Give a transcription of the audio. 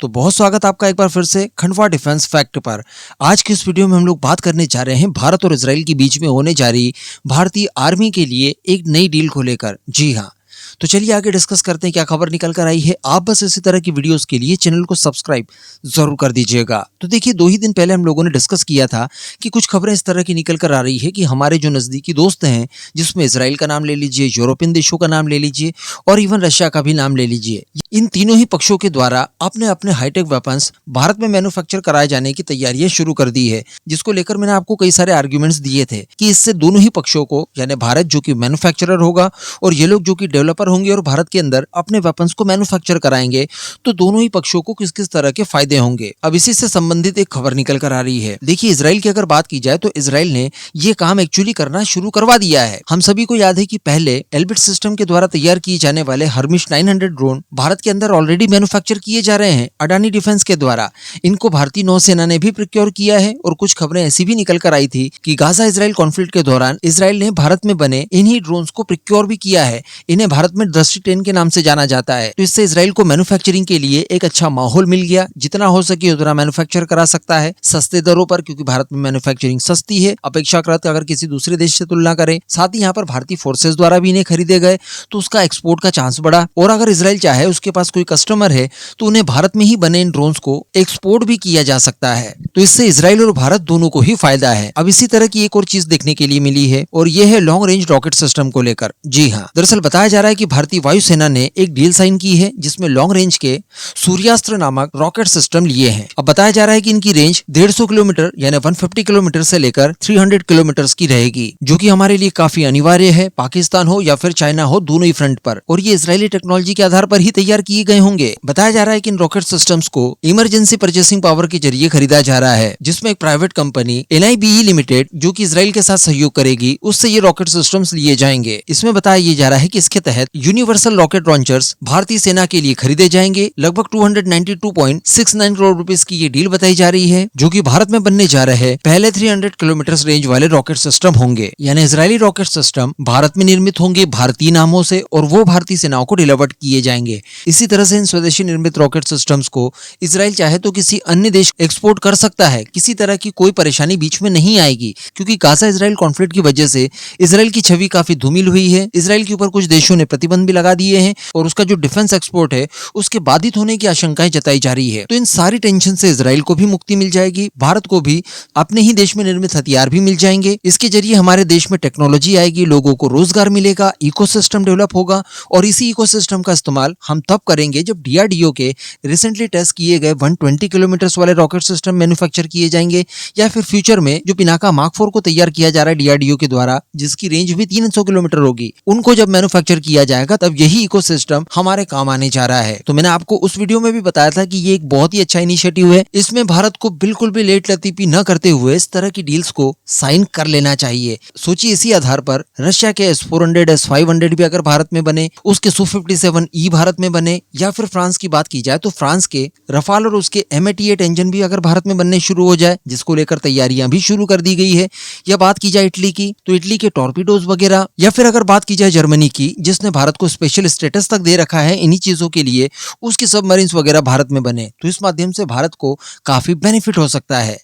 तो बहुत स्वागत आपका एक बार फिर से खंडवा डिफेंस फैक्ट पर। आज की इस वीडियो में हम लोग बात करने जा रहे हैं भारत और इजराइल के बीच में होने जा रही भारतीय आर्मी के लिए एक नई डील को लेकर। जी हाँ, तो चलिए आगे डिस्कस करते हैं क्या खबर निकल कर आई है। आप बस इसी तरह की वीडियोस के लिए चैनल को सब्सक्राइब जरूर कर दीजिएगा। तो देखिए, 2 ही दिन पहले हम लोगों ने डिस्कस किया था कि कुछ खबरें इस तरह की निकल कर आ रही है कि हमारे जो नजदीकी दोस्त हैं, जिसमें इजराइल का नाम ले लीजिए, यूरोपियन देशों का नाम ले लीजिए और इवन रशिया का भी नाम ले लीजिए, इन तीनों ही पक्षों के द्वारा अपने अपने हाईटेक वेपन्स भारत में मैन्युफैक्चर कराए जाने की तैयारियां शुरू कर दी है। जिसको लेकर मैंने आपको कई सारे आर्ग्यूमेंट्स दिए थे कि इससे दोनों ही पक्षों को, यानी भारत जो कि मैन्युफैक्चरर होगा और ये लोग जो कि डेवलपर होंगे और भारत के अंदर अपने वेपन्स को मैन्युफैक्चर कराएंगे, तो दोनों ही पक्षों को किस किस तरह के फायदे होंगे। अब इसी से संबंधित एक खबर निकल कर आ रही है। देखिए, इजराइल की अगर बात की जाए तो इजराइल ने ये काम एक्चुअली करना शुरू करवा दिया है। हम सभी को याद है कि पहले एल्बिट सिस्टम के द्वारा तैयार किए जाने वाले हर्मिश 900 ड्रोन भारत के अंदर ऑलरेडी मैन्युफैक्चर किए जा रहे हैं अडानी डिफेंस के द्वारा। इनको भारतीय नौसेना ने भी प्रोक्योर किया है और कुछ खबरें ऐसी भी निकल कर आई थी कि गाजा इजराइल कॉन्फ्लिक्ट के दौरान इजराइल ने भारत में बने इन्हीं ड्रोन्स को प्रोक्योर भी किया है। इन्हें भारत में दृष्टि 10 के नाम से जाना जाता है। तो इससे इजराइल को मैन्युफैक्चरिंग के लिए एक अच्छा माहौल मिल गया। जितना हो सके उतना मैन्युफैक्चर करा सकता है सस्ते दरों पर, क्योंकि भारत में मैन्युफैक्चरिंग सस्ती है अपेक्षाकृत अगर किसी दूसरे देश से तुलना करें। साथ ही यहाँ पर भारतीय फोर्सेस द्वारा भी इन्हें खरीदे गए तो उसका एक्सपोर्ट का चांस बढ़ा। और अगर इजराइल चाहे, उसके पास कोई कस्टमर है, तो उन्हें भारत में ही बने इन ड्रोन्स को एक्सपोर्ट भी किया जा सकता है। तो इससे इजराइल और भारत दोनों को ही फायदा है। अब इसी तरह की एक और चीज देखने के लिए मिली है और यह है लॉन्ग रेंज रॉकेट सिस्टम को लेकर। जी हाँ, दरअसल बताया जा रहा है कि भारतीय वायुसेना ने एक डील साइन की है जिसमें लॉन्ग रेंज के सूर्यास्त्र नामक रॉकेट सिस्टम लिए हैं। अब बताया जा रहा है कि इनकी रेंज 150 किलोमीटर यानी 150 किलोमीटर से लेकर 300 किलोमीटर की रहेगी, जो कि हमारे लिए काफी अनिवार्य है, पाकिस्तान हो या फिर चाइना हो, दोनों ही फ्रंट पर। और ये इजरायली टेक्नोलॉजी के आधार पर ही तैयार किए गए होंगे। बताया जा रहा है कि इन रॉकेट सिस्टम्स को इमरजेंसी परचेसिंग पावर के जरिए खरीदा जा रहा है, जिसमें एक प्राइवेट कंपनी NIBE लिमिटेड जो कि इजराइल के साथ सहयोग करेगी, उससे ये रॉकेट सिस्टम्स लिए जाएंगे। इसमें बताया जा रहा है कि इसके तहत यूनिवर्सल रॉकेट लॉन्चर्स भारतीय सेना के लिए खरीदे जाएंगे। लगभग 292.69 करोड़ रुपीस की ये डील बताई जा रही है, जो कि भारत में बनने जा रहे पहले 300 किलोमीटर रेंज वाले रॉकेट सिस्टम होंगे। यानी इजरायली रॉकेट सिस्टम भारत में निर्मित होंगे भारतीय नामों से और वो भारतीय सेनाओं को डिलीवर्ड किए जाएंगे। इसी तरह से इन स्वदेशी निर्मित रॉकेट सिस्टम्स को इजराइल चाहे तो किसी अन्य देश एक्सपोर्ट कर सकता है। किसी तरह की कोई परेशानी बीच में नहीं आएगी, क्योंकि गाजा इजराइल कॉन्फ्लिक्ट की वजह से इजराइल की छवि काफी धूमिल हुई है। इजराइल के ऊपर कुछ देशों ने प्रतिबंध भी लगा दिए हैं और उसका जो डिफेंस एक्सपोर्ट है उसके बाधित होने की आशंकाएं जताई जा रही है। तो इन सारी टेंशन से इजराइल को भी मुक्ति मिल जाएगी, भारत को भी अपने ही देश में निर्मित हथियार भी मिल जाएंगे। इसके जरिए हमारे देश में टेक्नोलॉजी आएगी, लोगों को रोजगार मिलेगा, इकोसिस्टम डेवलप होगा। और इसी इकोसिस्टम का इस्तेमाल हम तब करेंगे जब DRDO के रिसेंटली टेस्ट किए गए 120 किलोमीटर वाले रॉकेट सिस्टम मैन्युफैक्चर किए जाएंगे, या फिर फ्यूचर में जो पिनाका मार्क 4 को तैयार किया जा रहा है DRDO के द्वारा, जिसकी रेंज भी 300 किलोमीटर होगी, उनको जब मैन्युफैक्चर किया जाएगा तब यही इकोसिस्टम हमारे काम आने जा रहा है। तो मैंने आपको उस वीडियो में भी बताया था कि ये एक बहुत ही अच्छा इनिशिएटिव है। इसमें भारत को बिल्कुल भी लेट लतीफी न करते हुए इस तरह की डील्स को साइन कर लेना चाहिए। सोचिए, इसी आधार पर रशिया के S-400, S-500 भी अगर भारत में बने, उसके Su-57E भारत में बने, या फिर फ्रांस की बात की जाए तो फ्रांस के रफाल और उसके M88 इंजन भी अगर भारत में बनने शुरू हो जाए, जिसको लेकर तैयारियां भी शुरू कर दी गई है। या बात की जाए इटली की, तो इटली के टॉर्पीडोज वगैरह, या फिर अगर बात की जाए जर्मनी की, जिसने भारत को स्पेशल स्टेटस तक दे रखा है इन्हीं चीजों के लिए, उसकी सबमरीन्स वगैरह भारत में बने, तो इस माध्यम से भारत को काफी बेनिफिट हो सकता है।